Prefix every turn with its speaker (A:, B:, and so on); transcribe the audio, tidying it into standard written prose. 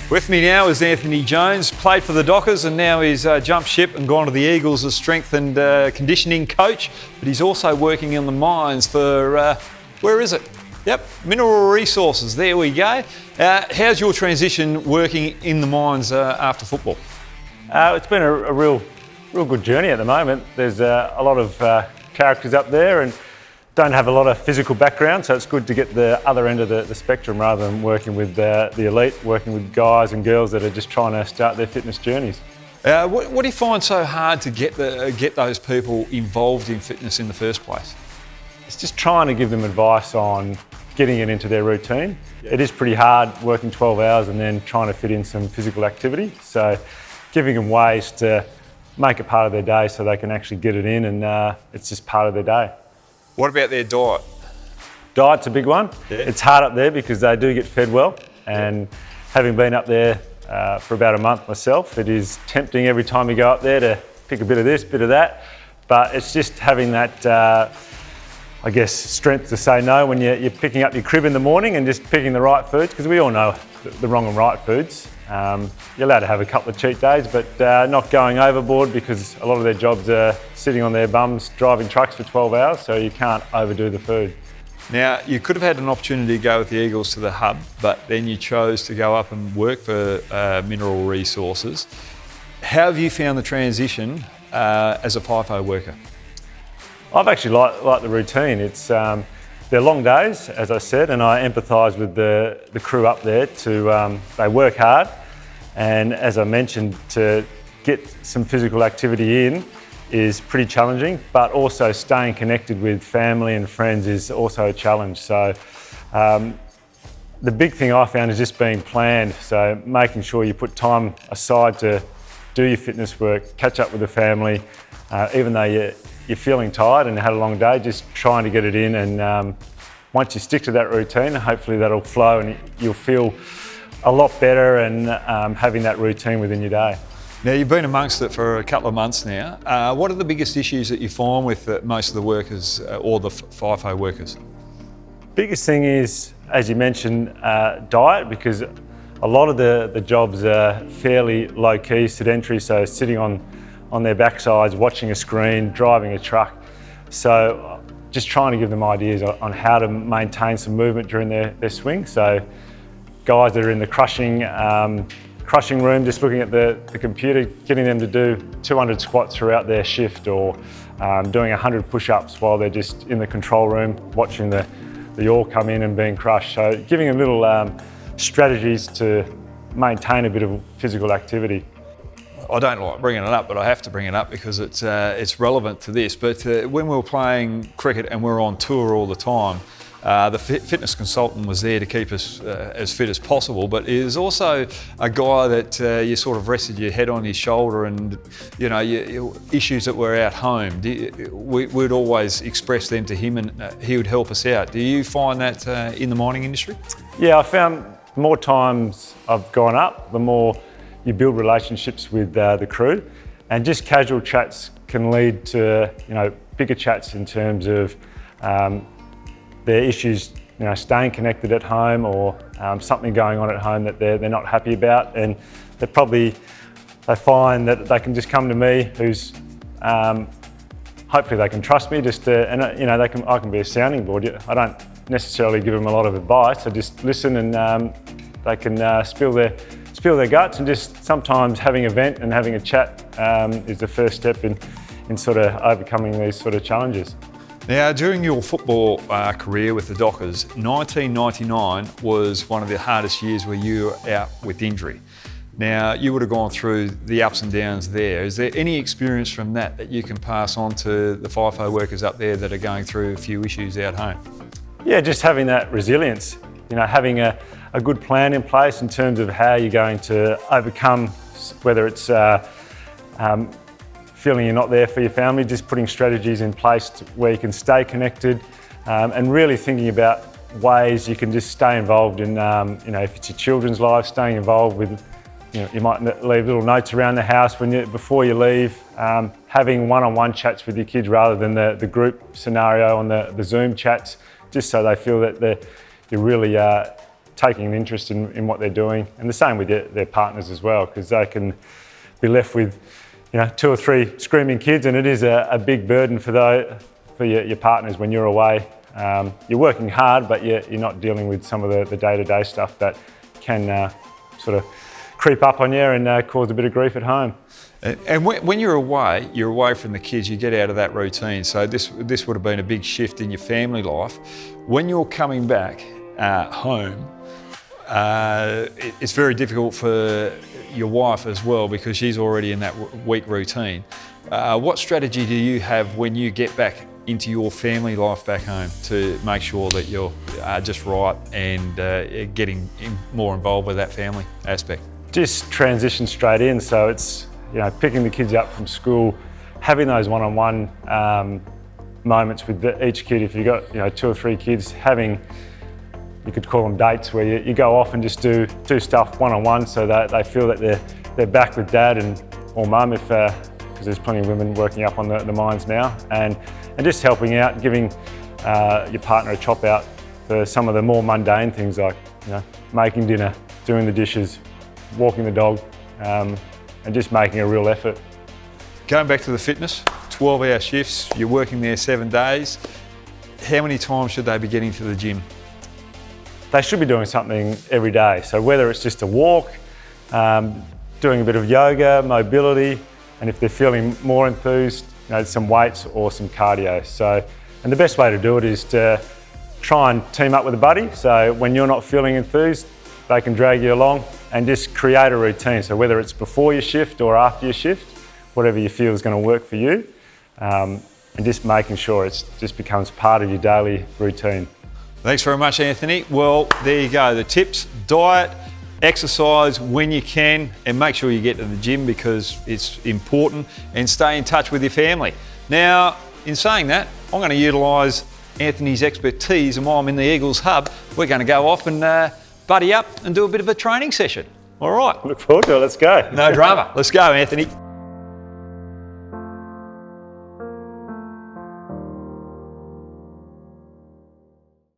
A: With me now is Anthony Jones, played for the Dockers and now he's jumped ship and gone to the Eagles as strength and conditioning coach, but he's also working in the mines for, where is it? Yep, Mineral Resources, there we go. How's your transition working in the mines after football?
B: It's been a real good journey at the moment. There's a lot of characters up there and don't have a lot of physical background, so it's good to get the other end of the spectrum rather than working with the elite, working with guys and girls that are just trying to start their fitness journeys.
A: What do you find so hard to get those people involved in fitness in the first place?
B: It's just trying to give them advice on getting it into their routine. Yeah. It is pretty hard working 12 hours and then trying to fit in some physical activity, so giving them ways to make it part of their day so they can actually get it in and it's just part of their day.
A: What about their diet?
B: Diet's a big one. Yeah. It's hard up there because they do get fed well, and having been up there for about a month myself, it is tempting every time you go up there to pick a bit of this, bit of that, but it's just having that I guess strength to say no when you're picking up your crib in the morning and just picking the right foods, because we all know the wrong and right foods. You're allowed to have a couple of cheat days, but not going overboard, because a lot of their jobs are sitting on their bums driving trucks for 12 hours, so you can't overdo the food.
A: Now, you could have had an opportunity to go with the Eagles to the hub, but then you chose to go up and work for Mineral Resources. How have you found the transition as a FIFO worker?
B: I've actually liked the routine. It's they're long days, as I said, and I empathise with the crew up there. They work hard, and as I mentioned, to get some physical activity in is pretty challenging, but also staying connected with family and friends is also a challenge. So the big thing I found is just being planned, so making sure you put time aside to do your fitness work, catch up with the family, even though you're feeling tired and had a long day, just trying to get it in, and once you stick to that routine, hopefully that'll flow and you'll feel a lot better and having that routine within your day.
A: Now, you've been amongst it for a couple of months now. What are the biggest issues that you find with most of the workers or the FIFO workers?
B: Biggest thing is, as you mentioned, diet, because a lot of the jobs are fairly low-key, sedentary, so sitting on their backsides, watching a screen, driving a truck. So just trying to give them ideas on how to maintain some movement during their swing. So guys that are in the crushing room, just looking at the computer, getting them to do 200 squats throughout their shift, or doing 100 push-ups while they're just in the control room, watching the ore come in and being crushed. So giving them little strategies to maintain a bit of physical activity.
A: I don't like bringing it up, but I have to bring it up because it's relevant to this. But when we were playing cricket and we were on tour all the time, the fitness consultant was there to keep us as fit as possible, but he was also a guy that you sort of rested your head on his shoulder, and your issues that were at home, we'd always express them to him, and he would help us out. Do you find that in the mining industry?
B: Yeah, I found the more times I've gone up, the more you build relationships with the crew, and just casual chats can lead to bigger chats in terms of their issues, staying connected at home, or something going on at home that they're not happy about, and they find that they can just come to me, who's hopefully they can trust me, I can be a sounding board. I don't necessarily give them a lot of advice. I just listen, and they can spill their guts, and just sometimes having a vent and having a chat is the first step in sort of overcoming these sort of challenges.
A: Now, during your football career with the Dockers, 1999 was one of the hardest years where you were out with injury. Now, you would have gone through the ups and downs there. Is there any experience from that you can pass on to the FIFO workers up there that are going through a few issues out home?
B: Yeah, just having that resilience, having a good plan in place in terms of how you're going to overcome, whether it's feeling you're not there for your family, just putting strategies in place where you can stay connected, and really thinking about ways you can just stay involved in, if it's your children's lives, staying involved with, you might leave little notes around the house before you leave, having one-on-one chats with your kids rather than the group scenario on the Zoom chats, just so they feel that you're really taking an interest in what they're doing, and the same with their partners as well, because they can be left with 2 or 3 screaming kids, and it is a big burden for your partners when you're away. You're working hard, but you're not dealing with some of the day-to-day stuff that can sort of creep up on you and cause a bit of grief at home.
A: And when you're away from the kids, you get out of that routine. So this would have been a big shift in your family life. When you're coming back home, it's very difficult for your wife as well, because she's already in that week routine. What strategy do you have when you get back into your family life back home to make sure that you're just right and getting more involved with that family aspect?
B: Just transition straight in. So it's picking the kids up from school, having those one-on-one moments with each kid. If you've got 2 or 3 kids, having, you could call them dates, where you go off and just do stuff one-on-one, so that they feel that they're back with dad or mum, because there's plenty of women working up on the mines now, and just helping out, giving your partner a chop out for some of the more mundane things, like making dinner, doing the dishes, walking the dog, and just making a real effort.
A: Going back to the fitness, 12-hour shifts, you're working there 7 days. How many times should they be getting to the gym?
B: They should be doing something every day. So whether it's just a walk, doing a bit of yoga, mobility, and if they're feeling more enthused, some weights or some cardio. So, and the best way to do it is to try and team up with a buddy. So when you're not feeling enthused, they can drag you along, and just create a routine. So whether it's before your shift or after your shift, whatever you feel is going to work for you, and just making sure it just becomes part of your daily routine.
A: Thanks very much, Anthony. Well, there you go. The tips: diet, exercise when you can, and make sure you get to the gym because it's important, and stay in touch with your family. Now, in saying that, I'm going to utilise Anthony's expertise, and while I'm in the Eagles Hub, we're going to go off and buddy up and do a bit of a training session. All right.
B: Look forward to it. Let's go.
A: No drama. Let's go, Anthony.